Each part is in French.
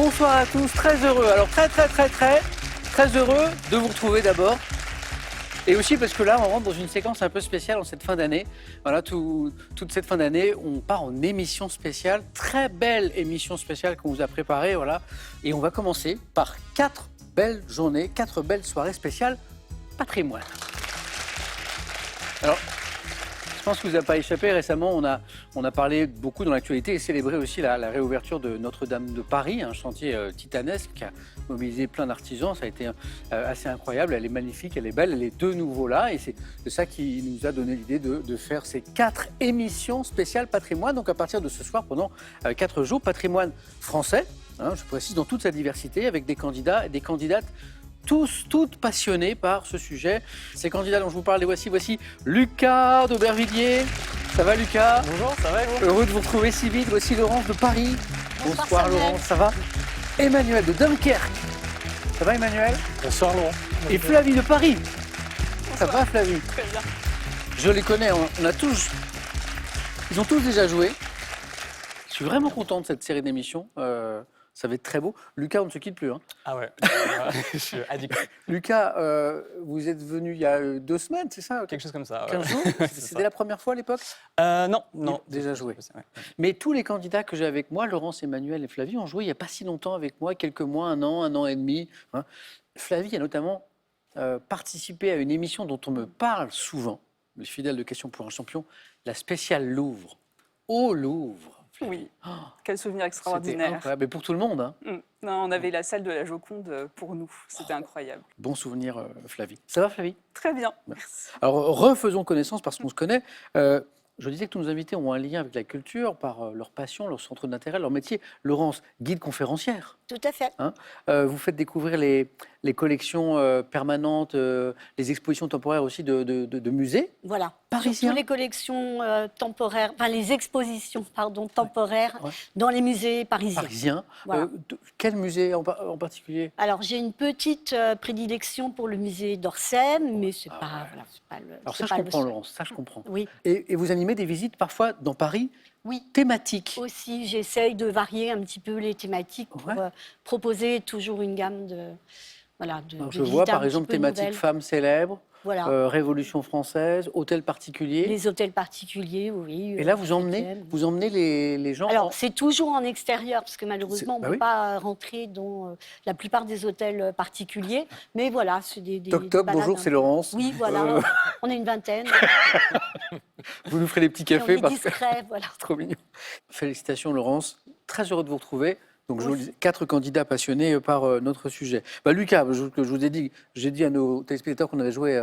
Bonsoir à tous, très heureux. Alors très heureux de vous retrouver d'abord. Et aussi parce que là, on rentre dans une séquence un peu spéciale en cette fin d'année. Voilà, toute cette fin d'année, on part en émission spéciale, très belle émission spéciale qu'on vous a préparée, voilà. Et on va commencer par 4 belles journées, 4 belles soirées spéciales patrimoine. Alors, je pense que vous n'avez pas échappé. Récemment, on a parlé beaucoup dans l'actualité et célébré aussi la réouverture de Notre-Dame de Paris, un chantier titanesque qui a mobilisé plein d'artisans. Ça a été assez incroyable. Elle est magnifique, elle est belle, elle est de nouveau là. Et c'est ça qui nous a donné l'idée de faire ces 4 émissions spéciales patrimoine. Donc à partir de ce soir, pendant 4 jours, patrimoine français, hein, je précise, dans toute sa diversité, avec des candidats et des candidates toutes passionnées par ce sujet. Ces candidats dont je vous parle, les voici. Voici Lucas d'Aubervilliers. Ça va, Lucas? Bonjour, ça va et vous? Heureux de vous retrouver si vite. Voici Laurence de Paris. Bonsoir Laurence, ça va? Emmanuel de Dunkerque. Ça va, Emmanuel? Bonsoir Laurent. Et Flavie de Paris. Ça va, Flavie? Très bien. Je les connais, ils ont tous déjà joué. Je suis vraiment content de cette série d'émissions. Ça va être très beau. Lucas, on ne se quitte plus. Hein. Ah ouais, je suis addict. Lucas, vous êtes venu il y a 2 semaines, c'est ça? Quelque chose comme ça. 15 jours? C'était la première fois à l'époque? Non. Déjà joué. Ouais. Mais tous les candidats que j'ai avec moi, Laurence, Emmanuel et Flavie, ont joué il n'y a pas si longtemps avec moi, quelques mois, un an et demi. Hein. Flavie a notamment participé à une émission dont on me parle souvent, les fidèles de Questions pour un champion, la spéciale Louvre. Au Louvre. Oui, quel souvenir C'était extraordinaire. incroyable, mais pour tout le monde. Hein. Non, on avait la salle de la Joconde pour nous, c'était incroyable. Bon souvenir, Flavie. Ça va, Flavie? Très bien, merci. Alors, refaisons connaissance parce qu'on se connaît. Je disais que tous nos invités ont un lien avec la culture par leur passion, leur centre d'intérêt, leur métier. Laurence, guide conférencière. Tout à fait. Hein, vous faites découvrir les collections permanentes, les expositions temporaires aussi de musées. Voilà. Parisiens. Surtout les collections temporaires, enfin les expositions, temporaires Ouais. dans les musées parisiens. Parisiens. Voilà. Quel musée en particulier? Alors j'ai une petite prédilection pour le musée d'Orsay, mais c'est Ah pas, ouais. voilà, c'est pas le. Alors c'est ça, je pas le comprends, seul. Laurence, ça, je comprends. Oui. Et vous animez des visites parfois dans Paris Oui. thématiques. Aussi, j'essaye de varier un petit peu les thématiques pour Ouais. proposer toujours une gamme de. Voilà, Alors, de je vois visites un par petit exemple peu thématique nouvelles. femmes célèbres, Voilà. Révolution française, hôtel particulier. Les hôtels particuliers, oui. Et là, vous emmenez africaines. les gens. Alors, c'est toujours en extérieur, parce que malheureusement, on ne bah peut oui. pas rentrer dans la plupart des hôtels particuliers. Mais voilà, c'est des Toc toc, balades bonjour, un c'est peu. Laurence. Oui, voilà, on est une vingtaine. Vous nous ferez les petits Et on cafés est parce que discrets, voilà. c'est trop mignon. Félicitations, Laurence. Très heureux de vous retrouver. Donc, je vous le Oui. dis, 4 candidats passionnés par notre sujet. Lucas, je vous ai dit, j'ai dit à nos téléspectateurs qu'on avait joué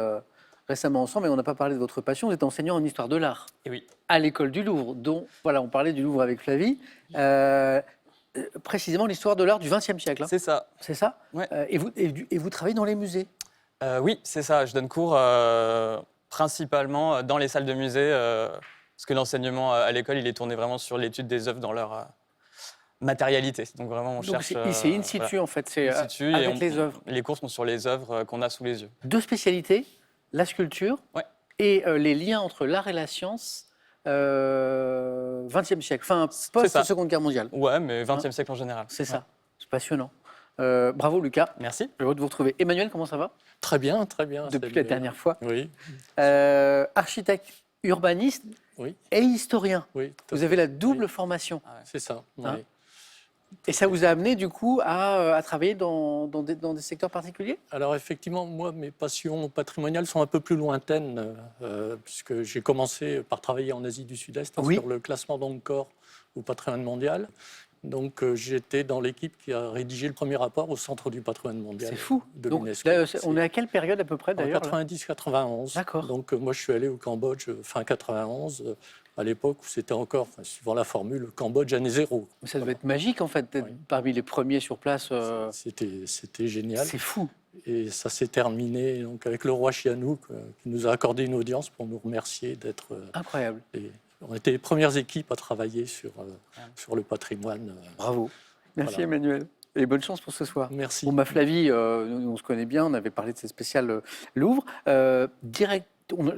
récemment ensemble, mais on n'a pas parlé de votre passion. Vous êtes enseignant en histoire de l'art Et oui. à l'école du Louvre, dont, voilà, on parlait du Louvre avec Flavie. Précisément l'histoire de l'art du XXe siècle. Hein. C'est ça. C'est ça? Ouais. Et vous travaillez dans les musées? Oui, c'est ça. Je donne cours principalement dans les salles de musée, parce que l'enseignement à l'école, il est tourné vraiment sur l'étude des œuvres dans leur matérialité. Donc vraiment, on Donc cherche. c'est in situ en fait, c'est in situ, avec et les œuvres. Les cours sont sur les œuvres qu'on a sous les yeux. 2 spécialités, la sculpture Ouais. et les liens entre l'art et la science, XXe siècle, enfin ça. post-Seconde Guerre mondiale. Ouais, mais 20e siècle en général. C'est ça, Ouais. c'est passionnant. Bravo Lucas, Merci. heureux de vous retrouver. Emmanuel, comment ça va? Très bien, très bien. Depuis salut. la dernière fois. Oui, Architecte, urbaniste oui, et historien. oui. tout à Vous fait. avez la double formation. C'est ça. Hein Oui. Et ça vous a amené du coup à travailler dans des secteurs particuliers? Alors effectivement, moi, mes passions patrimoniales sont un peu plus lointaines, puisque j'ai commencé par travailler en Asie du Sud-Est Oui. sur le classement d'Angkor au patrimoine mondial. Donc j'étais dans l'équipe qui a rédigé le premier rapport au Centre du patrimoine mondial C'est fou. de Donc, l'UNESCO. là, on est à quelle période à peu près En d'ailleurs là 90-91. D'accord. Donc moi, je suis allé au Cambodge fin 91, à l'époque où c'était encore, suivant la formule, le Cambodge année zéro. Ça devait être magique en fait, d'être Oui. parmi les premiers sur place. C'était génial. C'est fou. Et ça s'est terminé donc, avec le roi Sihanouk qui nous a accordé une audience pour nous remercier d'être. Incroyable. On était les premières équipes à travailler sur le patrimoine. Bravo. Merci Voilà. Emmanuel. Et bonne chance pour ce soir. Merci. Bon, ma Flavie, on se connaît bien, on avait parlé de ces spéciales Louvre. Je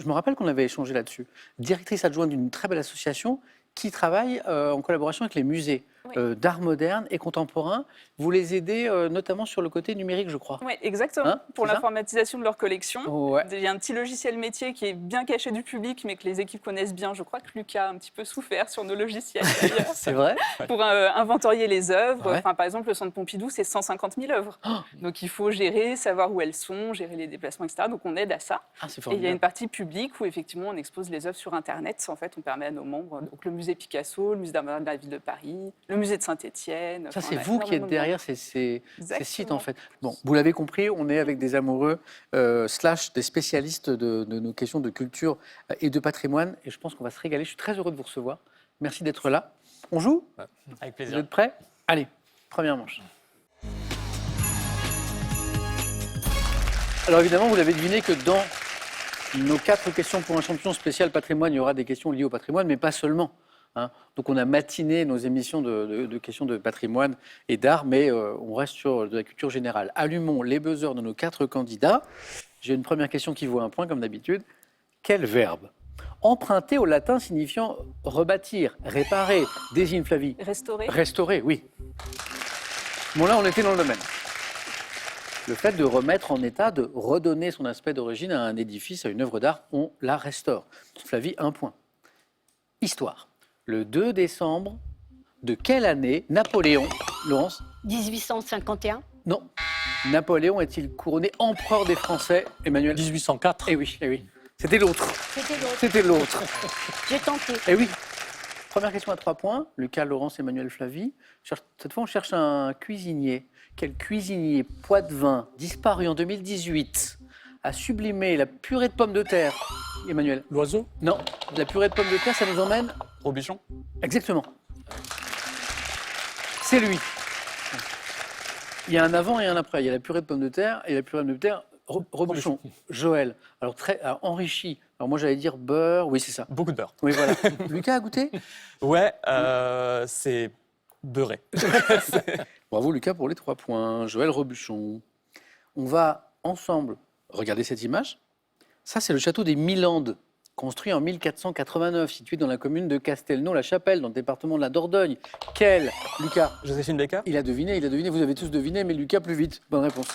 me rappelle qu'on avait échangé là-dessus. Directrice adjointe d'une très belle association qui travaille en collaboration avec les musées. Oui. d'art moderne et contemporain. Vous les aidez notamment sur le côté numérique, je crois. Oui, exactement. Hein, Pour c'est ça l'informatisation de leur collection. Ouais. Il y a un petit logiciel métier qui est bien caché du public, mais que les équipes connaissent bien. Je crois que Lucas a un petit peu souffert sur nos logiciels, d'ailleurs, C'est vrai. pour inventorier les œuvres. Ouais. Enfin, par exemple, le Centre Pompidou, c'est 150 000 œuvres. Donc, il faut gérer, savoir où elles sont, gérer les déplacements, etc. Donc, on aide à ça. Ah, c'est Et il y a formidable. une partie publique où, effectivement, on expose les œuvres sur Internet. En fait, on permet à nos membres, donc le musée Picasso, le musée d'art moderne de la ville de Paris, le musée de Saint-Étienne. Ça, c'est vous qui êtes derrière ces sites, Exactement. en fait. Bon, vous l'avez compris, on est avec des amoureux, / des spécialistes de nos questions de culture et de patrimoine. Et je pense qu'on va se régaler. Je suis très heureux de vous recevoir. Merci d'être là. On joue? Avec Vous plaisir. êtes prêts? Allez, première manche. Alors évidemment, vous l'avez deviné que dans nos 4 questions pour un champion spécial patrimoine, il y aura des questions liées au patrimoine, mais pas seulement. Hein. Donc on a matiné nos émissions de questions de patrimoine et d'art, mais on reste sur de la culture générale. Allumons les buzzers de nos 4 candidats. J'ai une première question qui vaut un point, comme d'habitude. Quel verbe, emprunté au latin signifiant rebâtir, réparer, désigne Flavie? Restaurer. Restaurer, oui. Bon, là, on était dans le domaine. Le fait de remettre en état, de redonner son aspect d'origine à un édifice, à une œuvre d'art, on la restaure. Flavie, un point. Histoire. Le 2 décembre de quelle année Napoléon, Laurence? 1851. Non. Napoléon est-il couronné empereur des Français, Emmanuel? 1804. Eh oui, eh oui. C'était l'autre. C'était l'autre. C'était l'autre. J'ai tenté. Eh oui. Première question à 3 points. Lucas, Laurence, Emmanuel, Flavie. Cette fois, on cherche un cuisinier. Quel cuisinier poitevin, disparu en 2018, a sublimé la purée de pommes de terre? Emmanuel? L'oiseau. Non. La purée de pommes de terre, ça nous emmène? Robuchon. Exactement. C'est lui. Il y a un avant et un après. Il y a la purée de pommes de terre et la purée de pommes de terre Robuchon. Joël. Alors, très enrichi. Alors, moi, j'allais dire beurre. Oui, c'est ça. Beaucoup de beurre. Oui, voilà. Lucas a goûté? Ouais, c'est beurré. Bravo, Lucas, pour les 3 points. Joël Robuchon. On va ensemble regarder cette image. Ça, c'est le château des Milandes, construit en 1489, situé dans la commune de Castelnau-la-Chapelle, dans le département de la Dordogne. Quel, Lucas? Joséphine Baker. Il a deviné, vous avez tous deviné, mais Lucas plus vite. Bonne réponse.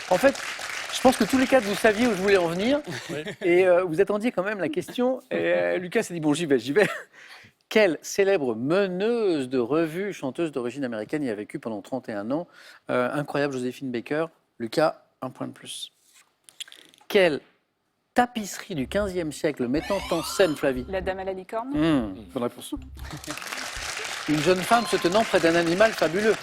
En fait, je pense que tous les 4, vous saviez où je voulais en venir, Oui. et vous attendiez quand même la question, et Lucas s'est dit, bon, j'y vais. Quelle célèbre meneuse de revue, chanteuse d'origine américaine, y a vécu pendant 31 ans? Incroyable, Joséphine Baker. Lucas, un point de plus. Quelle tapisserie du XVe siècle mettant en scène, Flavie? La Dame à la licorne. Bonne réponse. Une jeune femme se tenant près d'un animal fabuleux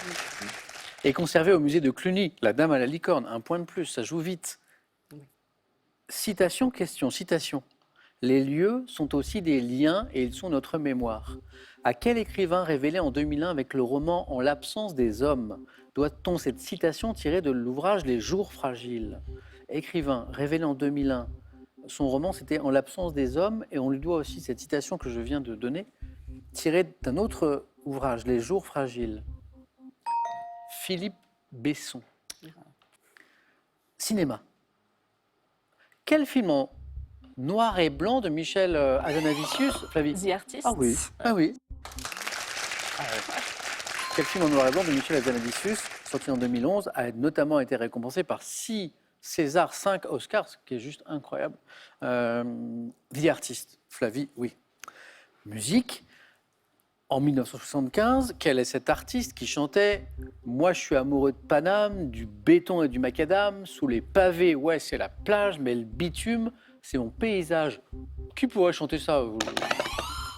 est conservée au musée de Cluny. La Dame à la licorne, un point de plus, ça joue vite. Citation, question, citation. Les lieux sont aussi des liens et ils sont notre mémoire. À quel écrivain révélé en 2001 avec le roman En l'absence des hommes doit-on cette citation tirée de l'ouvrage Les jours fragiles? Écrivain révélé en 2001. Son roman, c'était En l'absence des hommes, et on lui doit aussi cette citation que je viens de donner, tirée d'un autre ouvrage, Les jours fragiles. Philippe Besson. Cinéma. Quel film en noir et blanc de Michel Hazanavicius, Flavie? The Artist. Ah oui, ah oui. Quel film en noir et blanc de Michel Hazanavicius, sorti en 2011, a notamment été récompensé par 6 César, 5 Oscars, ce qui est juste incroyable. The Artist, Flavie, oui. Musique. En 1975, quel est cet artiste qui chantait « Moi, je suis amoureux de Paname, du béton et du macadam, sous les pavés, ouais, c'est la plage, mais le bitume, c'est mon paysage. » Qui pourrait chanter ça?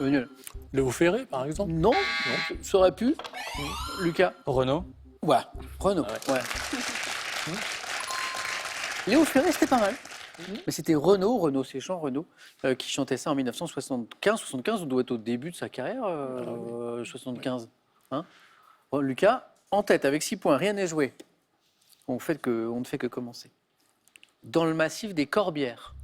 Emmanuel? Léo Ferré, par exemple. Non, ça aurait pu. Lucas? Renaud. Ouais, Renaud. Ouais. Léo Ferré, c'était pas mal. Mais c'était Renaud Séchant, qui chantait ça en 1975. On doit être au début de sa carrière, 75. Hein? Bon, Lucas, en tête, avec 6 points, rien n'est joué. On ne fait que commencer. Dans le massif des Corbières,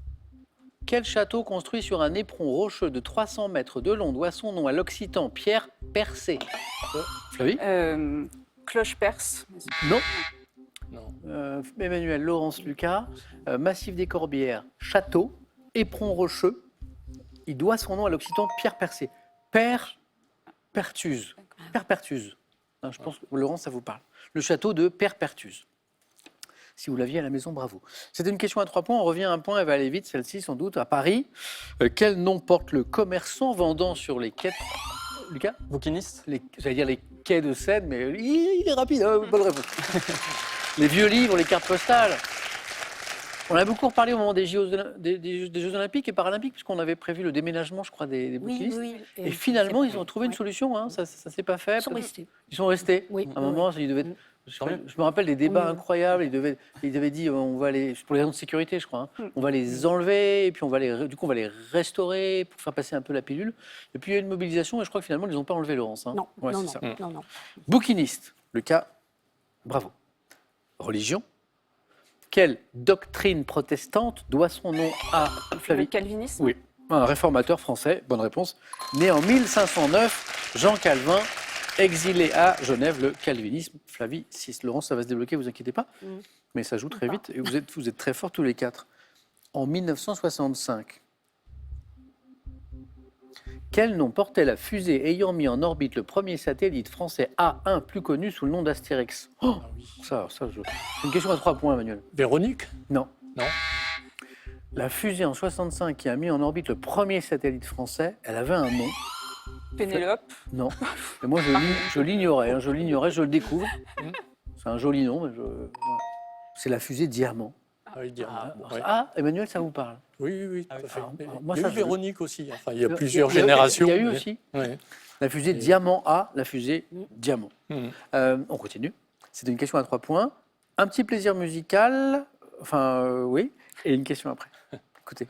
quel château construit sur un éperon rocheux de 300 mètres de long doit son nom à l'occitan Pierre Percé? Flavie? Cloche perse. Non. Non. Emmanuel, Laurence, Lucas, Massif des Corbières, château, éperon rocheux. Il doit son nom à l'occitan Pierre Percé. Père Pertuse. Perpertuse. Je pense que Laurent, ça vous parle. Le château de Perpertuse. Si vous l'aviez à la maison, bravo. C'était une question à 3 points. On revient à un point, elle va aller vite, celle-ci sans doute. À Paris, quel nom porte le commerçant vendant sur les quais... Lucas, Bouquiniste. j'allais dire les quais de Seine, mais il est rapide, hein, bonne réponse. Les vieux livres, les cartes postales. On a beaucoup reparlé au moment des Jeux Olympiques et Paralympiques, puisqu'on avait prévu le déménagement, je crois, des bouquinistes. Oui. Et finalement, ils ont trouvé une solution, hein, ça ne s'est pas fait. Ils sont restés. Ils sont restés. Oui. À un moment, ils devaient... Tant mieux. Je me rappelle des débats Oui. incroyables. Ils avaient dit, on va les, pour les raisons de sécurité, je crois, hein, on va les enlever et puis on va les restaurer pour faire passer un peu la pilule. Et puis il y a eu une mobilisation et je crois que finalement ils n'ont pas enlevé Laurence. Hein. Non, Ouais, non, c'est non, ça. non. Bouquiniste, le cas, bravo. Religion. Quelle doctrine protestante doit son nom à Le Flavie? calvinisme. Oui, un réformateur français, bonne réponse. Né en 1509, Jean Calvin, exilé à Genève, le calvinisme. Flavie, si Laurence, ça va se débloquer, vous inquiétez pas. Mais ça joue très vite et vous êtes très forts tous les quatre. En 1965, quel nom portait la fusée ayant mis en orbite le premier satellite français A1 plus connu sous le nom d'Astérix? Oh, ça, c'est une question à 3 points, Emmanuel. Véronique? Non. Non. La fusée en 65 qui a mis en orbite le premier satellite français, elle avait un nom. Pénélope. Non. Et moi, je l'ignorais, je le découvre. C'est un joli nom, mais voilà. C'est la fusée Diamant. Ah, oui, Diamant, ouais. Ah, Emmanuel, ça vous parle? Oui, tout à fait. alors, moi, il y ça, a eu je- Véronique aussi. Enfin, il y a plusieurs générations. Il y a eu mais- aussi Ouais. la fusée Diamant A, la fusée Diamant. Mhm. On continue. C'était une question à 3 points. Un petit plaisir musical, oui, et une question après. Écoutez.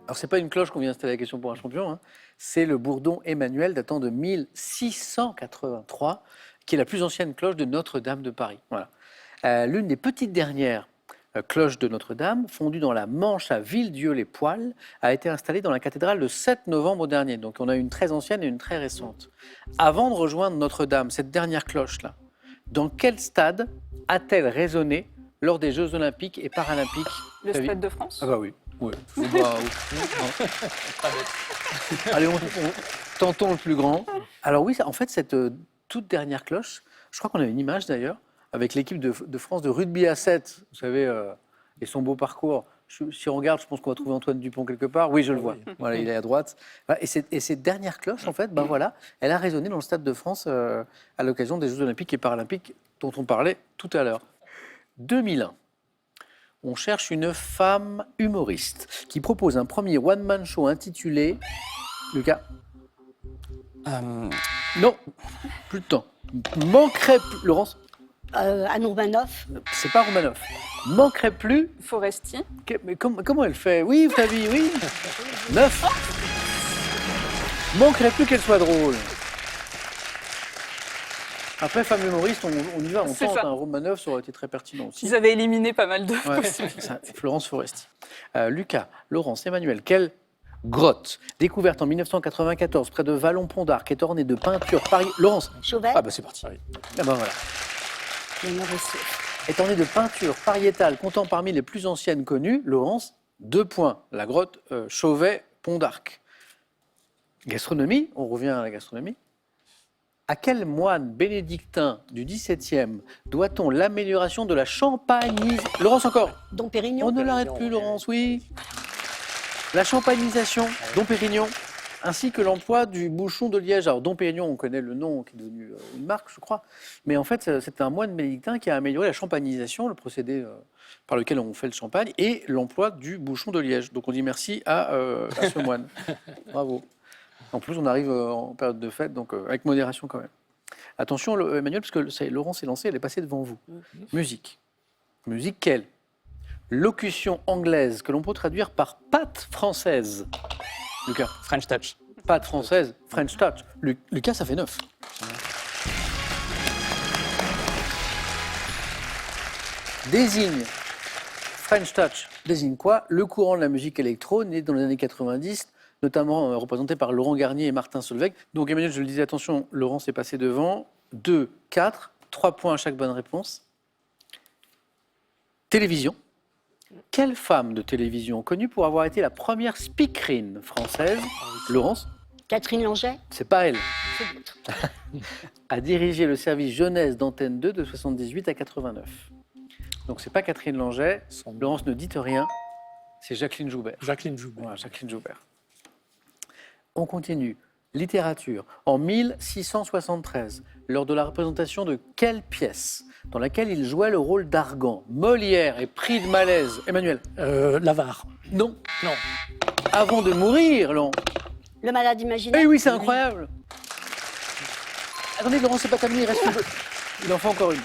Alors, ce n'est pas une cloche qu'on vient installer la question pour un champion, hein. C'est le bourdon Emmanuel datant de 1683, qui est la plus ancienne cloche de Notre-Dame de Paris. Voilà. L'une des petites dernières cloches de Notre-Dame, fondue dans la Manche à Villedieu-les-Poêles, a été installée dans la cathédrale le 7 novembre dernier. Donc on a une très ancienne et une très récente. Avant de rejoindre Notre-Dame, cette dernière cloche-là, dans quel stade a-t-elle résonné lors des Jeux Olympiques et Paralympiques? Le Flavie? Stade de France. Ah bah oui. Ouais. Allez, tentons le plus grand. Alors oui, en fait, cette toute dernière cloche, je crois qu'on avait une image d'ailleurs, avec l'équipe de France de rugby à 7, vous savez, et son beau parcours. Si on regarde, je pense qu'on va trouver Antoine Dupont quelque part. Oui, je le vois. Voilà, il est à droite. Voilà, et cette dernière cloche, en fait, voilà, elle a résonné dans le Stade de France à l'occasion des Jeux Olympiques et Paralympiques dont on parlait tout à l'heure. 2001. On cherche une femme humoriste qui propose un premier one-man show intitulé... Lucas? Non, plus de temps. Manquerait plus... Laurence? Anne Romanoff. C'est pas Romanoff. Manquerait plus... Foresti. Mais comment elle fait? Oui, Flavie, oui. 9. Manquerait plus qu'elle soit drôle. Après, femme humoriste, on y va, on C'est tente. ça. Un Romanoff, ça aurait été très pertinent aussi. Ils avaient éliminé pas mal de Ouais, possibilités. ça, Florence Foresti. Lucas, Laurence, Emmanuel, quelle grotte découverte en 1994 près de Vallon-Pont d'Arc est ornée de peintures Paris... Laurence? Chauvet. Ah bah c'est parti. Ah bah voilà. Il y en avait six. Est ornée de peintures pariétales comptant parmi les plus anciennes connues. Laurence, 2 points. La grotte Chauvet-Pont d'Arc. Gastronomie, on revient à la gastronomie. À quel moine bénédictin du XVIIe doit-on l'amélioration de la champagnisation? Laurence encore. Dom Pérignon. On ne l'arrête plus, Laurence, oui. La champagnisation, Dom Pérignon, ainsi que l'emploi du bouchon de liège. Alors, Dom Pérignon, on connaît le nom qui est devenu une marque, je crois. Mais en fait, c'est un moine bénédictin qui a amélioré la champagnisation, le procédé par lequel on fait le champagne, et l'emploi du bouchon de liège. Donc, on dit merci à ce moine. Bravo. En plus, on arrive en période de fête, donc avec modération quand même. Attention, Emmanuel, parce que Laurence est lancée, elle est passée devant vous. Musique. Musique quelle? Locution anglaise que l'on peut traduire par pâte française. Lucas. French Touch. Pâte française, French touch. Lucas, ça fait 9. Désigne, French touch, désigne quoi? Le courant de la musique électro, né dans les années 90, notamment représenté par Laurent Garnier et Martin Solveig. Donc Emmanuel, je le disais, attention, Laurent s'est passé devant. 2, 4, 3 points à chaque bonne réponse. Télévision. Quelle femme de télévision connue pour avoir été la première speakerine française, Laurence, Catherine Langeais, c'est pas elle, c'est l'autre. a dirigé le service jeunesse d'Antenne 2 de 78 à 89. Donc c'est pas Catherine Langeais, Laurence ne dites rien, c'est Jacqueline Joubert. Jacqueline Joubert. Voilà, Jacqueline Joubert. On continue. Littérature. En 1673, lors de la représentation de quelle pièce dans laquelle il jouait le rôle d'Argan, Molière est pris de malaise. Emmanuel. L'avare. Non. Non. Avant de mourir, Laurent. Le malade imaginaire. Eh oui, c'est incroyable. Attendez, Laurent, c'est pas terminé, il reste une. Il en faut encore une.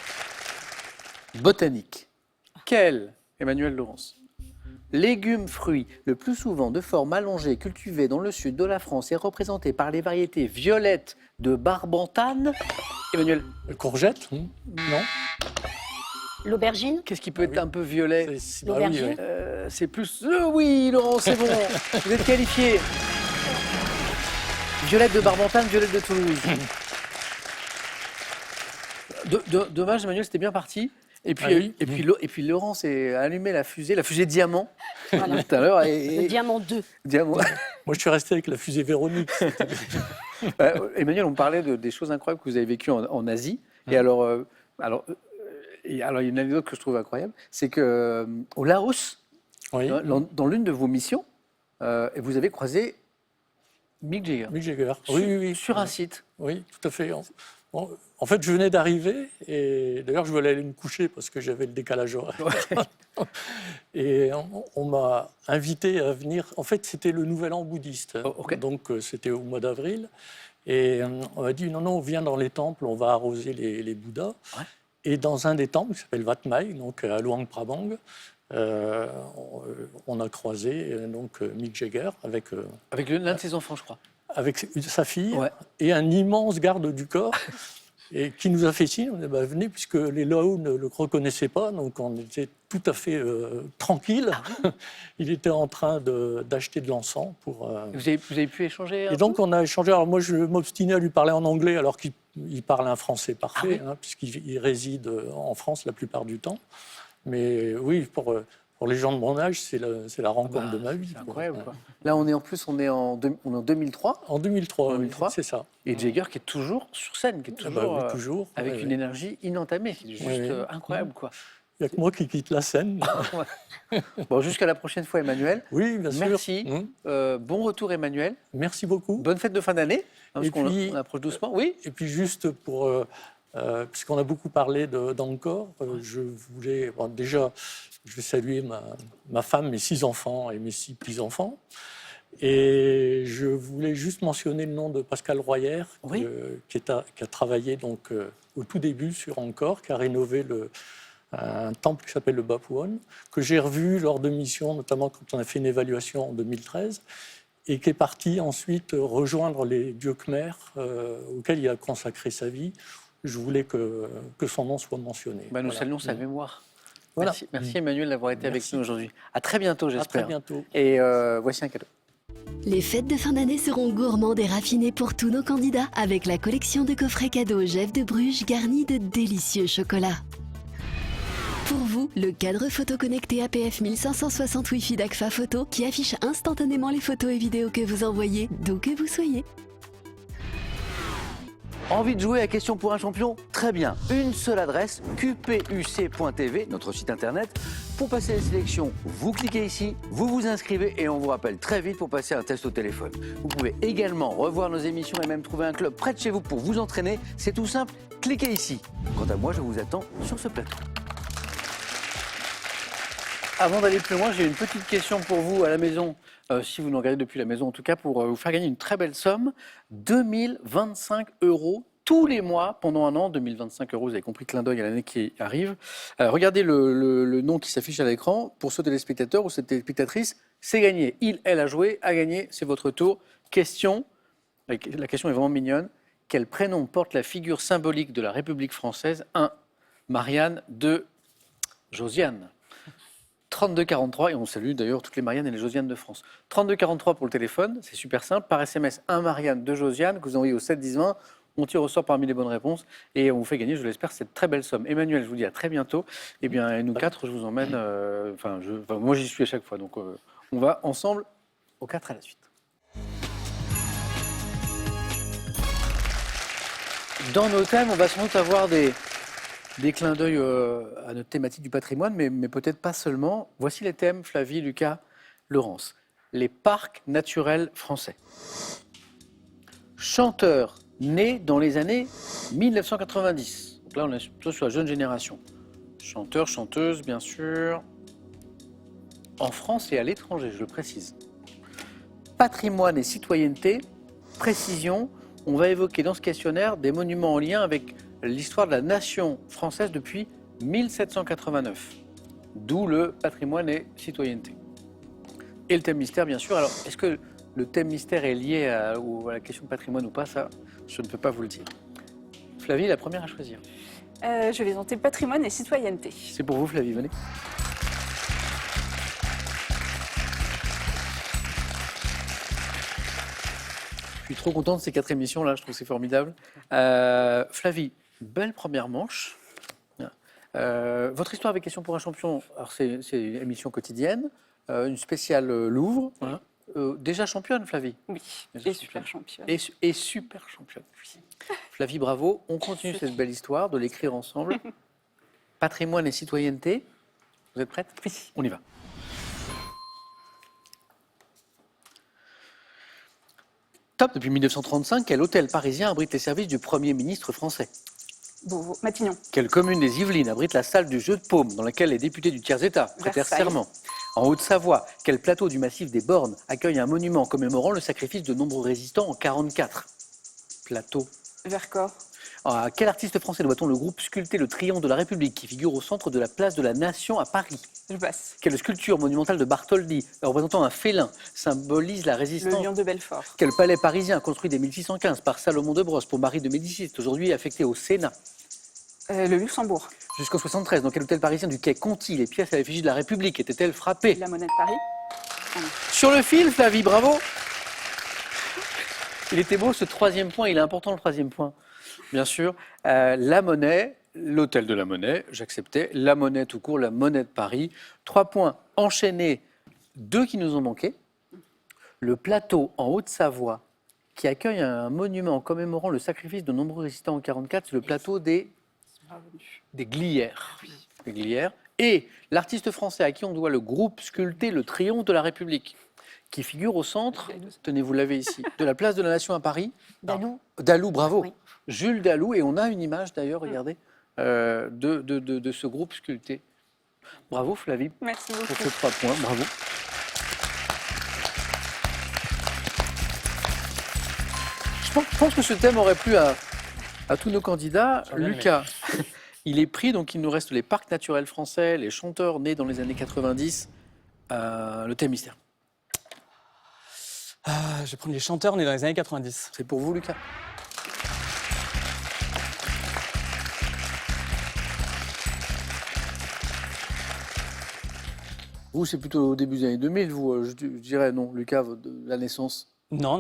Botanique. Quel, Emmanuel Laurence, légume fruit le plus souvent de forme allongée cultivé dans le sud de la France est représenté par les variétés violettes de Barbantane. Emmanuel, Courgette. Non. L'aubergine. qu'est-ce qui peut être un peu violet? L'aubergine. C'est plus. Oui, Laurent, c'est bon. Vous êtes qualifié. Violette de Barbantane, violette de Toulouse. Dommage, Emmanuel, c'était bien parti. Et puis, Ah oui. et puis Laurent s'est allumé la fusée diamant tout à l'heure. Le diamant 2. Diamant. Moi, je suis resté avec la fusée Véronique. Emmanuel, on parlait des choses incroyables que vous avez vécues en Asie. Et alors, il y a une anecdote que je trouve incroyable, c'est que au Laos, Oui. dans l'une de vos missions, vous avez croisé Mick Jagger. Mick Jagger. Oui. Sur un site. Oui, tout à fait. En fait, je venais d'arriver et d'ailleurs, je voulais aller me coucher parce que j'avais le décalage horaire. Et on m'a invité à venir. En fait, c'était le Nouvel An bouddhiste. Oh, ok. Donc, c'était au mois d'avril. Et on m'a dit non, on vient dans les temples, on va arroser les Bouddhas. Ouais. Et dans un des temples qui s'appelle Wat Mai, donc à Luang Prabang, on a croisé Mick Jagger avec l'un de ses enfants, je crois. Avec sa fille, ouais. Et un immense garde du corps, et qui nous a fait signe, on est venez, puisque les Lao ne le reconnaissaient pas, donc on était tout à fait tranquille. Il était en train d'acheter de l'encens pour... Vous avez pu échanger Et donc on a échangé, alors moi je m'obstinais à lui parler en anglais, alors qu'il parle un français parfait, puisqu'il réside en France la plupart du temps. Mais oui, pour les gens de mon âge, c'est la rencontre de ma vie. C'est incroyable, quoi. Là, on est en 2003. En 2003, c'est ça. Et Jagger qui est toujours sur scène, qui est toujours, avec une énergie inentamée. C'est juste incroyable, quoi. Il n'y a que moi qui quitte la scène. Bon, jusqu'à la prochaine fois, Emmanuel. Oui, bien sûr. Merci. Bon retour, Emmanuel. Merci beaucoup. Bonne fête de fin d'année, parce qu'on approche doucement. Oui. Et puis juste pour... puisqu'on a beaucoup parlé d'Angkor, je voulais... Bon, déjà, je vais saluer ma femme, mes 6 enfants et mes 6 petits-enfants. Et je voulais juste mentionner le nom de Pascal Royer, qui a travaillé donc, au tout début sur Angkor, qui a rénové un temple qui s'appelle le Baphuon, que j'ai revu lors de missions, notamment quand on a fait une évaluation en 2013, et qui est parti ensuite rejoindre les dieux Khmer, auxquels il a consacré sa vie. Je voulais que son nom soit mentionné. Nous saluons sa mémoire. Voilà. Merci Emmanuel d'avoir été avec nous aujourd'hui. À très bientôt, j'espère. À très bientôt. Et voici un cadeau. Les fêtes de fin d'année seront gourmandes et raffinées pour tous nos candidats avec la collection de coffrets cadeaux Jeff de Bruges garnie de délicieux chocolats. Pour vous, le cadre photo connecté APF 1560 Wi-Fi d'Agfa Photo qui affiche instantanément les photos et vidéos que vous envoyez, d'où que vous soyez. Envie de jouer à Question pour un champion? Très bien. Une seule adresse, qpuc.tv, notre site internet. Pour passer les sélections, vous cliquez ici, vous vous inscrivez et on vous rappelle très vite pour passer un test au téléphone. Vous pouvez également revoir nos émissions et même trouver un club près de chez vous pour vous entraîner. C'est tout simple, cliquez ici. Quant à moi, je vous attends sur ce plateau. Avant d'aller plus loin, j'ai une petite question pour vous à la maison, si vous nous regardez depuis la maison en tout cas, pour vous faire gagner une très belle somme, 2025 € tous les mois pendant un an. 2025 €, vous avez compris, clin d'œil à l'année qui arrive. Regardez le nom qui s'affiche à l'écran. Pour ce téléspectateur ou cette téléspectatrice, c'est gagné. Il, elle a joué, a gagné, c'est votre tour. Question, la question est vraiment mignonne. Quel prénom porte la figure symbolique de la République française? 1. Marianne. 2. Josiane. 3243, et on salue d'ailleurs toutes les Marianne et les Josiane de France. 3243 pour le téléphone, c'est super simple. Par SMS, 1 Marianne, 2 Josiane, que vous envoyez au 7 10 20. On tire au sort parmi les bonnes réponses et on vous fait gagner, je l'espère, cette très belle somme. Emmanuel, je vous dis à très bientôt. Et bien, nous 4, je vous emmène. Moi, j'y suis à chaque fois. Donc, on va ensemble aux 4 à la suite. Dans nos thèmes, on va sans doute avoir des clins d'œil à notre thématique du patrimoine, mais peut-être pas seulement. Voici les thèmes, Flavie, Lucas, Laurence. Les parcs naturels français. Chanteur né dans les années 1990. Donc là, on est plutôt sur la jeune génération. Chanteur, chanteuse, bien sûr. En France et à l'étranger, je le précise. Patrimoine et citoyenneté, précision. On va évoquer dans ce questionnaire des monuments en lien avec l'histoire de la nation française depuis 1789. D'où le patrimoine et citoyenneté. Et le thème mystère, bien sûr. Alors, est-ce que le thème mystère est lié à la question de patrimoine ou pas? Ça, je ne peux pas vous le dire. Flavie, la première à choisir. Je vais tenter patrimoine et citoyenneté. C'est pour vous, Flavie, venez. Je suis trop content de ces 4 émissions-là, je trouve que c'est formidable. Flavie, belle première manche. Votre histoire avec Question pour un champion, alors c'est une émission quotidienne, une spéciale Louvre. Voilà. Déjà championne, Flavie? Oui, Déjà et super championne. Et super championne. Oui. Flavie, bravo. On continue cette belle histoire, de l'écrire ensemble. Patrimoine et citoyenneté. Vous êtes prête? Oui. On y va. Top, depuis 1935, quel hôtel parisien abrite les services du Premier ministre français? Beauvau, Matignon, Quelle commune des Yvelines abrite la salle du jeu de paume dans laquelle les députés du tiers-État prêtèrent Versailles. serment? En Haute-Savoie, quel plateau du massif des Bornes accueille un monument commémorant le sacrifice de nombreux résistants en 1944? Plateau. Vercors, À quel artiste français doit-on le groupe sculpté le triomphe de la République qui figure au centre de la place de la Nation à Paris? je passe. Quelle sculpture monumentale de Bartholdi représentant un félin symbolise la Le résistance? lion de Belfort, Quel palais parisien construit dès 1615 par Salomon de Brosse pour Marie de Médicis est aujourd'hui affecté au Sénat? le Luxembourg, Jusqu'en 73, dans quel hôtel parisien du quai Conti les pièces à l'effigie de la République étaient-elles frappées? la Monnaie de Paris, Sur le fil, Flavie, bravo. Il était beau ce 3e point, il est important le 3e point, bien sûr. La Monnaie, l'hôtel de la Monnaie, j'acceptais. La Monnaie tout court, la Monnaie de Paris. 3 points enchaînés, 2 qui nous ont manqué. Le plateau en Haute-Savoie qui accueille un monument en commémorant le sacrifice de nombreux résistants en 1944, c'est le plateau des Glières. Des Glières. Et l'artiste français à qui on doit le groupe sculpté le triomphe de la République, qui figure au centre, tenez, vous l'avez ici, de la place de la Nation à Paris. Dalou. Dalou, bravo. Oui. Jules Dalou, et on a une image d'ailleurs, regardez, de ce groupe sculpté. Bravo Flavie merci pour beaucoup. ces 3 points, bravo. Je pense que ce thème aurait plu à tous nos candidats. J'aurais bien aimé. Lucas, il est pris, donc il nous reste les parcs naturels français, les chanteurs nés dans les années 90, le thème mystère. Je vais prendre les chanteurs nés dans les années 90. C'est pour vous, Lucas. Vous, c'est plutôt au début des années 2000, vous, je dirais non, Lucas, la naissance. Non,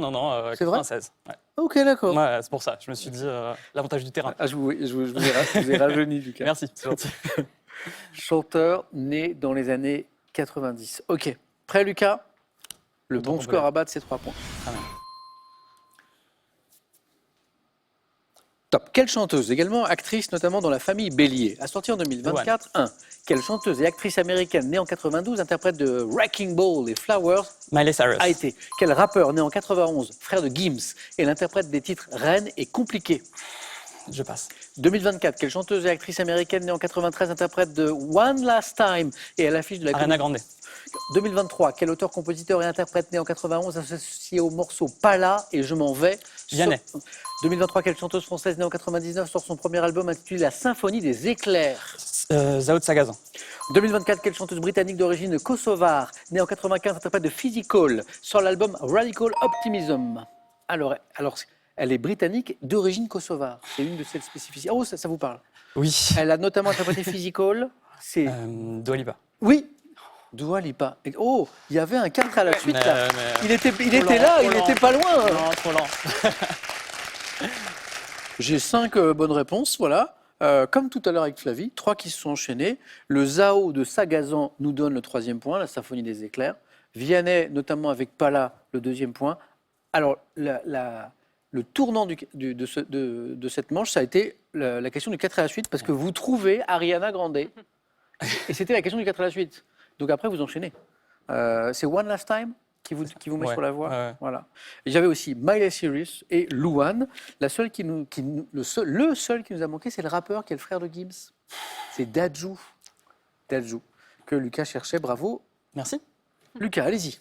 C'est vrai 96. Ouais. Ok, d'accord. Ouais, c'est pour ça. Je me suis dit l'avantage du terrain. Ah, je vous ai rajeuni, Lucas. Merci, c'est gentil. Chanteur né dans les années 90. Ok. Prêt, Lucas? Le Autant bon qu'on score peut. à battre, c'est 3 points. Très bien. Top. Quelle chanteuse, également actrice, notamment dans La Famille Bélier, a sorti en 2024 1. Quelle chanteuse et actrice américaine née en 92, interprète de Wrecking Ball et Flowers, Miley Cyrus. a été? Quel rappeur né en 91, frère de Gims, et l'interprète des titres Reine et Compliqué? Je passe. 2024, quelle chanteuse et actrice américaine née en 93, interprète de One Last Time et à l'affiche de la Ariana Grande. 2023, quel auteur, compositeur et interprète né en 91 associé au morceau Pala et Je m'en vais? Vianney. 2023, quelle chanteuse française née en 99 sort son premier album intitulé La Symphonie des éclairs? Zao de Sagazan. 2024, quelle chanteuse britannique d'origine kosovare née en 95 interprète de Physical sort l'album Radical Optimism? Alors, elle est britannique d'origine kosovare. C'est une de ses spécificités. Oh, ça vous parle? Oui. Elle a notamment interprété Physical. C'est Dua Lipa. oui. Dua Lipa. Oh, il y avait un 4 à la suite là. mais- Il était Trop là, lent, il trop n'était lent. pas loin. Non, trop lent. J'ai 5 bonnes réponses, voilà. Comme tout à l'heure avec Flavie, 3 qui se sont enchaînés. Le Zao de Sagazan nous donne le 3e point, la symphonie des éclairs. Vianney, notamment avec Pala, le 2e point. Alors, le tournant de cette manche, ça a été la question du 4 à la suite, parce que vous trouvez Ariana Grande. Et c'était la question du 4 à la suite. Donc après, vous enchaînez. C'est One Last Time qui vous met Ouais, sur la voie. ouais. Voilà. Et j'avais aussi Miley Cyrus et Louane. Le seul qui nous a manqué, c'est le rappeur qui est le frère de Gims. C'est Dadju. Dadju, que Lucas cherchait. Bravo. Merci. Lucas, allez-y.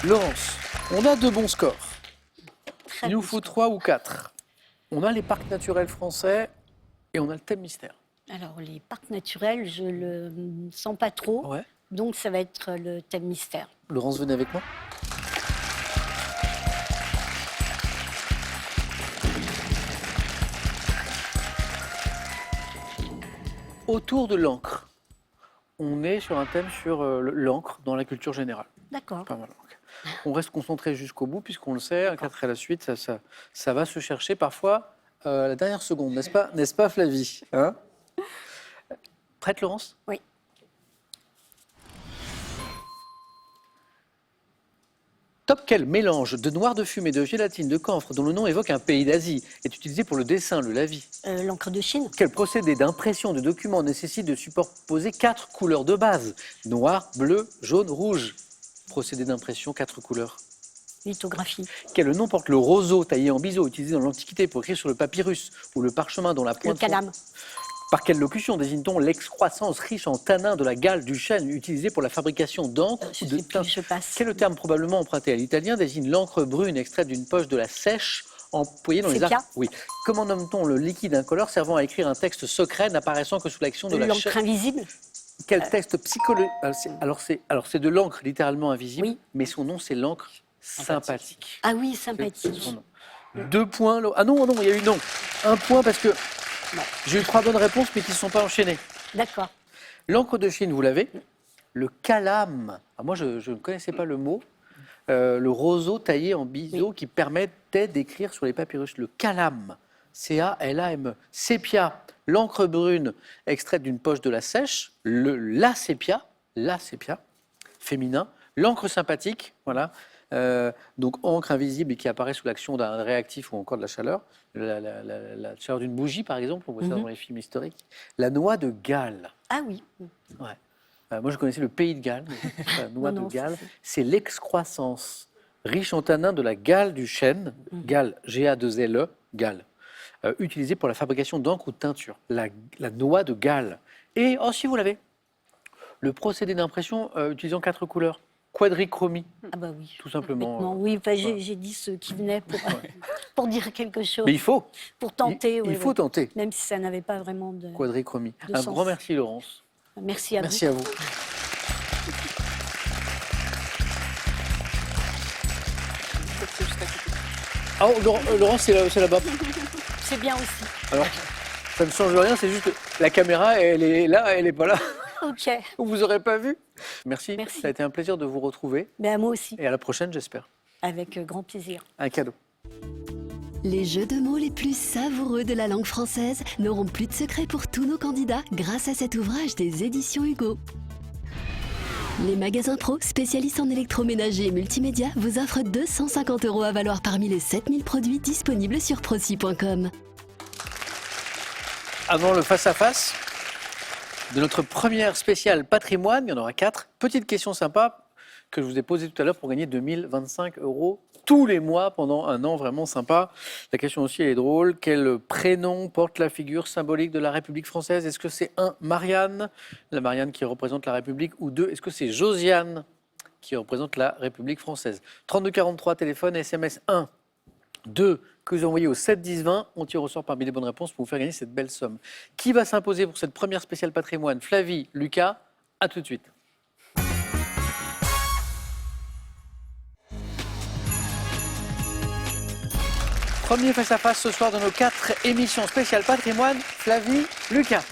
Laurence, on a 2 bons scores. Très Il nous bon faut score. 3 ou 4. On a les parcs naturels français et on a le thème mystère. Alors, les parcs naturels, je le sens pas trop. Ouais. Donc, ça va être le thème mystère. Laurence, venez avec moi. Autour de l'encre. On est sur un thème sur l'encre dans la culture générale. D'accord. Pas mal. On reste concentré jusqu'au bout, puisqu'on le sait, un 4 à la suite, ça va se chercher parfois à la dernière seconde, n'est-ce pas Flavie, hein? Prête, Laurence? Oui. Top quel mélange de noir de fumée, de gélatine, de camphre, dont le nom évoque un pays d'Asie, est utilisé pour le dessin, le lavis? L'encre de Chine. Quel procédé d'impression de documents nécessite de superposer 4 couleurs de base? Noir, bleu, jaune, rouge. Procédé d'impression, 4 couleurs. Lithographie. Quel nom porte le roseau taillé en biseau utilisé dans l'Antiquité pour écrire sur le papyrus ou le parchemin dont la Le pointe... calame. Par quelle locution désigne-t-on l'excroissance riche en tanins de la gale du chêne utilisée pour la fabrication d'encre Je ou de sais plus, teint? je passe. Quel terme probablement emprunté à l'italien désigne l'encre brune extraite d'une poche de la sèche employée dans les Sépia. arts? Oui. Comment nomme-t-on le liquide incolore servant à écrire un texte secret n'apparaissant que sous l'action de la L'encre chair? invisible. Quel texte psychologique? Alors c'est de l'encre littéralement invisible, Oui. mais son nom c'est l'encre sympathique. Ah oui, C'est sympathique. son nom. 2 points. Ah non, il y a eu non. 1 point parce que j'ai eu 3 bonnes réponses mais qui ne sont pas enchaînées. D'accord. L'encre de Chine, vous l'avez. Le calame. Ah, moi, je ne connaissais pas le mot. Le roseau taillé en biseau qui permettait d'écrire sur les papyrus. Le calame. C-A-L-A-M-E. Sépia. L'encre brune extraite d'une poche de la sèche. La sépia. Féminin. L'encre sympathique. Voilà. Donc encre invisible et qui apparaît sous l'action d'un réactif ou encore de la chaleur. La chaleur d'une bougie, par exemple, on voit ça dans les films historiques. La noix de Galles. Ah oui. Ouais. Moi, je connaissais le pays de Galles. Mais la noix Non, de non, Galles, ça, c'est l'excroissance riche en tanins de la gale du chêne, Galles, G-A-2-L-E, Galles, utilisée pour la fabrication d'encre ou de teinture. La noix de Galles. Et, si vous l'avez, le procédé d'impression utilisant 4 couleurs. Quadrichromie, Ah bah oui. tout simplement. Complètement. Oui, enfin, j'ai dit ce qui venait pour dire quelque chose, Mais il faut, pour tenter. il faut tenter. Même si ça n'avait pas vraiment de... Quadrichromie. de Un sens. grand merci, Laurence. Merci à Merci à vous. Ah, Laurence, c'est là-bas. vous. C'est bien aussi. Alors, ça ne change rien, c'est juste que la caméra, elle est là, elle n'est pas là. Ok. Vous n'aurez pas vu. Merci. Merci. Ça a été un plaisir de vous retrouver. Ben, moi aussi, Et à la prochaine, j'espère. avec grand plaisir. Un cadeau. Les jeux de mots les plus savoureux de la langue française n'auront plus de secret pour tous nos candidats grâce à cet ouvrage des éditions Hugo. Les magasins pro spécialistes en électroménager et multimédia vous offrent 250 € à valoir parmi les 7000 produits disponibles sur proci.com. Avant le face-à-face de notre première spéciale patrimoine, il y en aura 4. Petite question sympa que je vous ai posée tout à l'heure pour gagner 2025 € tous les mois pendant un an, vraiment sympa. La question aussi, elle est drôle. Quel prénom porte la figure symbolique de la République française? Est-ce que c'est 1, Marianne, la Marianne qui représente la République, ou 2, est-ce que c'est Josiane qui représente la République française? 32 43, téléphone, SMS 1, 2, que vous envoyez au 7 10 20. On tire au sort parmi les bonnes réponses pour vous faire gagner cette belle somme. Qui va s'imposer pour cette première spéciale patrimoine? Flavie, Lucas, à tout de suite. Premier face-à-face ce soir de nos 4 émissions spéciales patrimoine, Flavie, Lucas.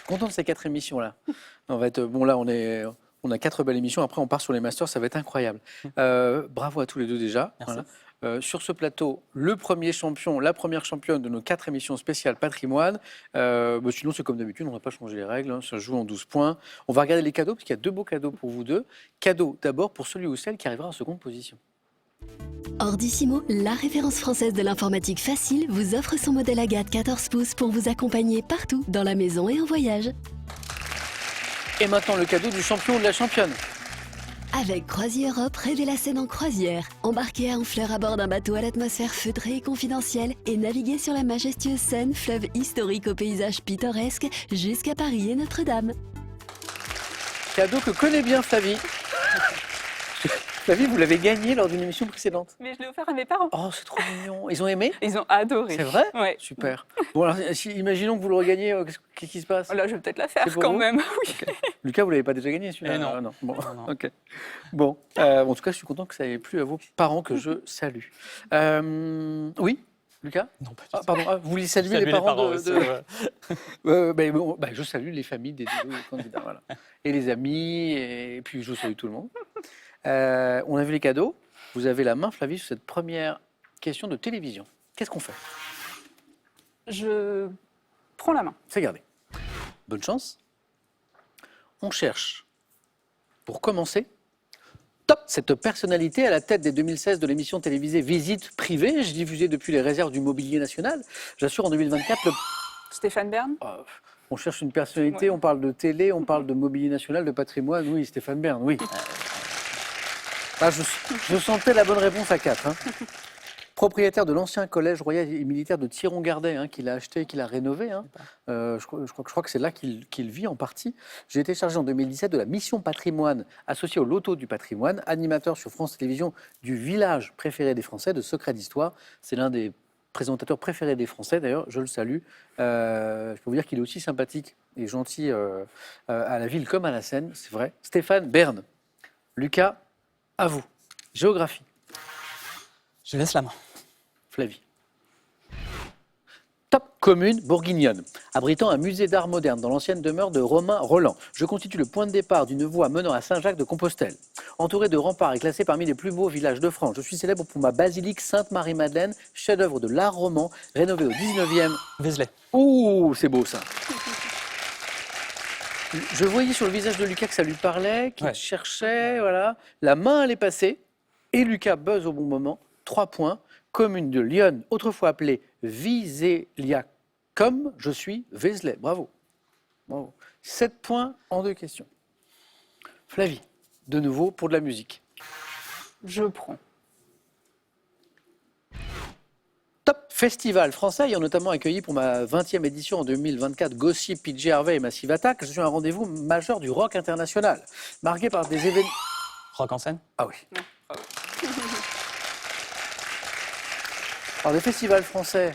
content de ces 4 émissions-là. On va être, bon, là, on a 4 belles émissions. Après, on part sur les masters. Ça va être incroyable. Bravo à tous les deux déjà. Merci. Voilà. Sur ce plateau, la première championne de nos 4 émissions spéciales patrimoine. Sinon, c'est comme d'habitude, on n'a pas changé les règles. Hein, ça se joue en 12 points. On va regarder les cadeaux, parce qu'il y a 2 beaux cadeaux pour vous deux. Cadeau d'abord pour celui ou celle qui arrivera en seconde position. Ordissimo, la référence française de l'informatique facile, vous offre son modèle Agathe 14 pouces pour vous accompagner partout, dans la maison et en voyage. Et maintenant, le cadeau du champion ou de la championne. Avec Croisière Europe, rêvez la scène en croisière. Embarquez à Honfleur à bord d'un bateau à l'atmosphère feutrée et confidentielle et naviguez sur la majestueuse Seine, fleuve historique aux paysages pittoresques, jusqu'à Paris et Notre-Dame. Cadeau que connaît bien Flavie. Flavie, vous l'avez gagné lors d'une émission précédente. Mais je l'ai offert à mes parents. Oh, c'est trop mignon. Ils ont aimé? Ils ont adoré. C'est vrai? Ouais. Super. Bon, alors, imaginons que vous le regagnez, qu'est-ce qui se passe? Là, je vais peut-être la faire C'est pour quand vous même. Oui. Lucas, vous ne l'avez pas déjà gagné celui-là? Eh non. Ah, non. Bon, Non, non. ok. Bon, en tout cas, je suis content que ça ait plu à vos parents que je salue. Oui, Lucas? Non, pas du Ah, tout. pardon, vous voulez saluer Saluer les parents de... aussi, ouais. je salue les familles des deux candidats, voilà. Et les amis, et puis je salue tout le monde. On a vu les cadeaux. Vous avez la main, Flavie, sur cette première question de télévision. Qu'est-ce qu'on fait? Je prends la main. C'est gardé. Bonne chance. On cherche, pour commencer, top, cette personnalité à la tête des 2016 de l'émission télévisée Visite privée, diffusée depuis les réserves du mobilier national. J'assure, en 2024, Stéphane Bern. on cherche une personnalité, Ouais. on parle de télé, on parle de mobilier national, de patrimoine. Oui, Stéphane Bern, oui. Ah, je sentais la bonne réponse à 4. Hein. Propriétaire de l'ancien collège royal et militaire de Thiron-Gardet, hein, qu'il a acheté et qu'il a rénové. Hein. Je crois que c'est là qu'il vit en partie. J'ai été chargé en 2017 de la mission patrimoine associée au loto du patrimoine, animateur sur France Télévisions du village préféré des Français, de Secrets d'Histoire. C'est l'un des présentateurs préférés des Français, d'ailleurs, je le salue. Je peux vous dire qu'il est aussi sympathique et gentil à la ville comme à la Seine, c'est vrai. Stéphane Bern. Lucas, à vous. Géographie. Je laisse la main. Flavie. Top, commune bourguignonne, abritant un musée d'art moderne dans l'ancienne demeure de Romain Roland. Je constitue le point de départ d'une voie menant à Saint-Jacques-de-Compostelle. Entouré de remparts et classé parmi les plus beaux villages de France, je suis célèbre pour ma basilique Sainte-Marie-Madeleine, chef-d'œuvre de l'art roman, rénovée au 19e. Vézelay. Ouh, c'est beau ça. Je voyais sur le visage de Lucas que ça lui parlait, qu'il Ouais. cherchait, voilà. La main allait passer, et Lucas buzz au bon moment. 3 points. Commune de Lyon, autrefois appelée Viséliacum, je suis Vézelay. Bravo. Bravo. 7 points en 2 questions. Flavie, de nouveau pour de la musique. Je prends. Top festival français, ayant notamment accueilli pour ma 20e édition en 2024 Gossip, PJ Harvey et Massive Attack. Je suis un rendez-vous majeur du rock international, marqué par des événements... Rock en scène. Ah oui. Alors, les festivals français,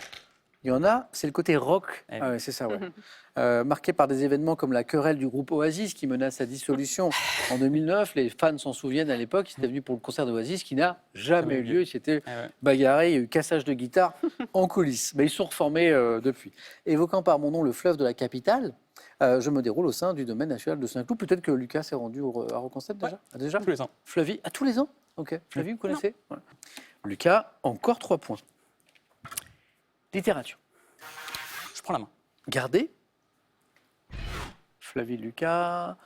il y en a, c'est le côté rock. Eh oui. Ah ouais, c'est ça, ouais. Marqué par des événements comme la querelle du groupe Oasis qui menace sa dissolution en 2009. Les fans s'en souviennent à l'époque, ils étaient venus pour le concert d'Oasis qui n'a jamais eu lieu. Ils s'étaient Eh ouais. bagarrés, il y a eu cassage de guitare en coulisses. Mais ils sont reformés depuis. Évoquant par mon nom le fleuve de la capitale, je me déroule au sein du domaine national de Saint-Cloud. Peut-être que Lucas s'est rendu à Rock-en-Seine déjà. Ouais. Ah, déjà Tous les ans. Flavie, à tous les ans. Ok. Flavie, vous connaissez? Voilà. Lucas, encore 3 points. Littérature. Je prends la main. Gardez. Flavie, Lucas.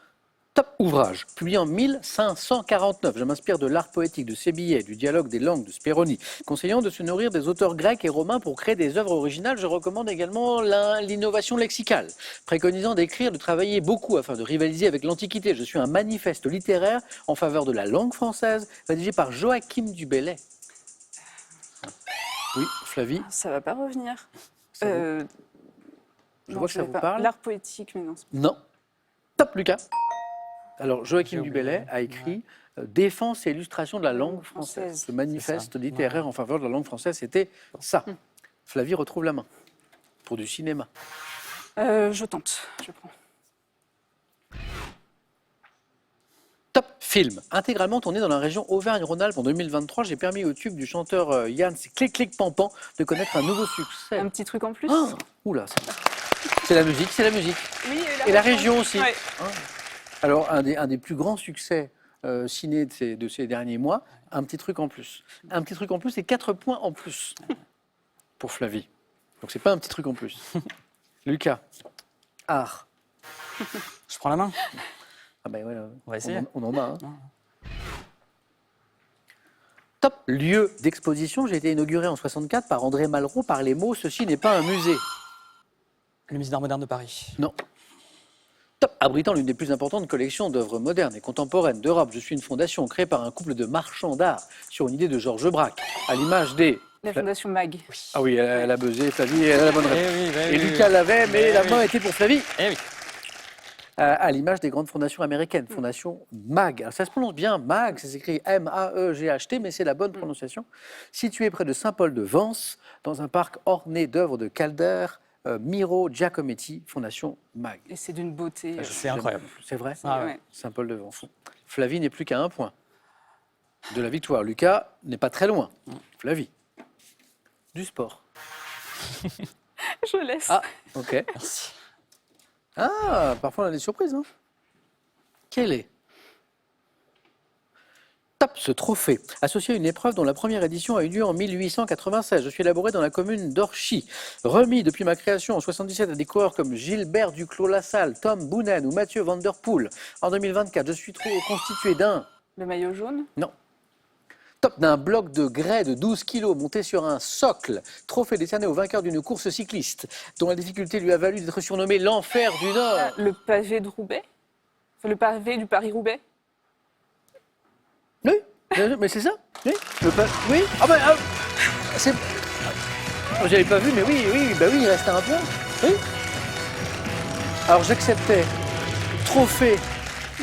Top ouvrage, publié en 1549. Je m'inspire de l'art poétique de Sébillet, du dialogue des langues de Spéroni. Conseillant de se nourrir des auteurs grecs et romains pour créer des œuvres originales, je recommande également l'innovation lexicale. Préconisant d'écrire, de travailler beaucoup afin de rivaliser avec l'Antiquité. Je suis un manifeste littéraire en faveur de la langue française, rédigé par Joachim du Bellay. Oui, Flavie, Ça va pas revenir. ça vous- je Non, vois que ça l'ai vous pas. parle. L'art poétique, mais non. Non. Top, Lucas. Alors, Joachim J'ai du oublié. Bellay a écrit Défense et illustration de la langue française. Ce manifeste C'est ça. littéraire en faveur de la langue française, c'était ça. Flavie retrouve la main pour du cinéma. Je tente. Je prends. Top film. Intégralement tourné dans la région Auvergne-Rhône-Alpes en 2023, j'ai permis au tube du chanteur Yann Clic Clic Pampan de connaître un nouveau succès. Un petit truc en plus. Ah, oula, ça. C'est la musique, c'est la musique. Oui, Et la région aussi. Ouais. Alors, un des plus grands succès ciné de ces derniers mois, un petit truc en plus. Un petit truc en plus et 4 points en plus pour Flavie. Donc, c'est pas un petit truc en plus. Lucas, art. Je prends la main. Ah ben voilà, On va essayer. on en a. Hein. Top lieu d'exposition. J'ai été inauguré en 64 par André Malraux par les mots « Ceci n'est pas un musée ». Le musée d'art moderne de Paris. Non. Top abritant l'une des plus importantes collections d'œuvres modernes et contemporaines d'Europe. Je suis une fondation créée par un couple de marchands d'art sur une idée de Georges Braque, à l'image des... La Fondation MAG. Ah oui, elle a buzzé, Flavie, elle a la bonne réponse. Eh oui, bah Et oui, Lucas oui. l'avait, mais Eh la oui. main était pour Flavie. Eh oui. À l'image des grandes fondations américaines, fondation MAG. Alors, ça se prononce bien, MAG, c'est écrit M-A-E-G-H-T, mais c'est la bonne prononciation. Située près de Saint-Paul-de-Vence, dans un parc orné d'œuvres de Calder, Miro Giacometti, fondation MAG. Et c'est d'une beauté. C'est incroyable. C'est vrai Ah ouais. Ouais. Saint-Paul-de-Vence. Flavie n'est plus qu'à 1 point de la victoire. Lucas n'est pas très loin. Flavie. Du sport. Je laisse. Ah, ok. Merci. Ah, parfois on a des surprises. Hein. Quel est Top, ce trophée, associé à une épreuve dont la première édition a eu lieu en 1896. Je suis élaboré dans la commune d'Orchy. Remis depuis ma création en 77 à des coureurs comme Gilbert Duclos-Lassalle, Tom Boonen ou Mathieu Van Der Poel. En 2024, je suis constitué d'un... Le maillot jaune. Non. Top, d'un bloc de grès de 12 kg monté sur un socle. Trophée décerné au vainqueur d'une course cycliste, dont la difficulté lui a valu d'être surnommé l'enfer du Nord. Le pavé de Roubaix. Enfin, le pavé du Paris-Roubaix. Oui, mais c'est ça. Oui. Oui. Ah ben, c'est. J'avais pas vu, mais oui, bah oui, il reste un point. Oui. Alors j'acceptais trophée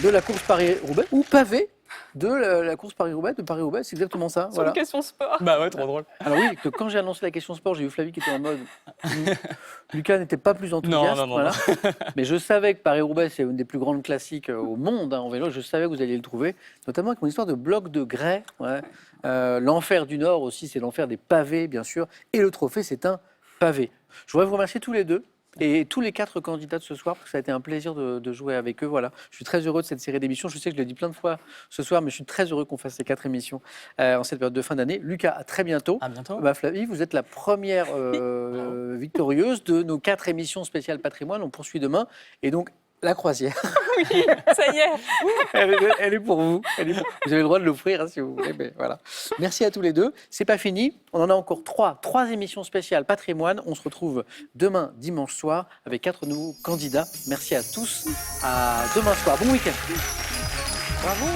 de la course Paris-Roubaix ou pavé de la course Paris-Roubaix, c'est exactement ça. Sur Voilà. une question sport. Bah ouais, trop drôle. Alors oui, que quand j'ai annoncé la question sport, j'ai vu Flavie qui était en mode. Lucas n'était pas plus enthousiaste. Non. Voilà. Mais je savais que Paris-Roubaix, c'est une des plus grandes classiques au monde en vélo. Je savais que vous alliez le trouver, notamment avec mon histoire de bloc de grès. Ouais. L'enfer du Nord aussi, c'est l'enfer des pavés, bien sûr. Et le trophée, c'est un pavé. Je voudrais vous remercier tous les deux. Et tous les 4 candidats de ce soir, parce que ça a été un plaisir de jouer avec eux. Voilà. Je suis très heureux de cette série d'émissions. Je sais que je l'ai dit plein de fois ce soir, mais je suis très heureux qu'on fasse ces 4 émissions en cette période de fin d'année. Lucas, à très bientôt. À bientôt. Bah, Flavie, vous êtes la première victorieuse de nos 4 émissions spéciales patrimoine. On poursuit demain. Et donc, la croisière, Oui, ça y est. elle est pour vous. Vous avez le droit de l'offrir hein, si vous voulez. Mais voilà. Merci à tous les deux. C'est pas fini. On en a encore 3 émissions spéciales patrimoine. On se retrouve demain, dimanche soir, avec 4 nouveaux candidats. Merci à tous. À demain soir. Bon week-end. Bravo.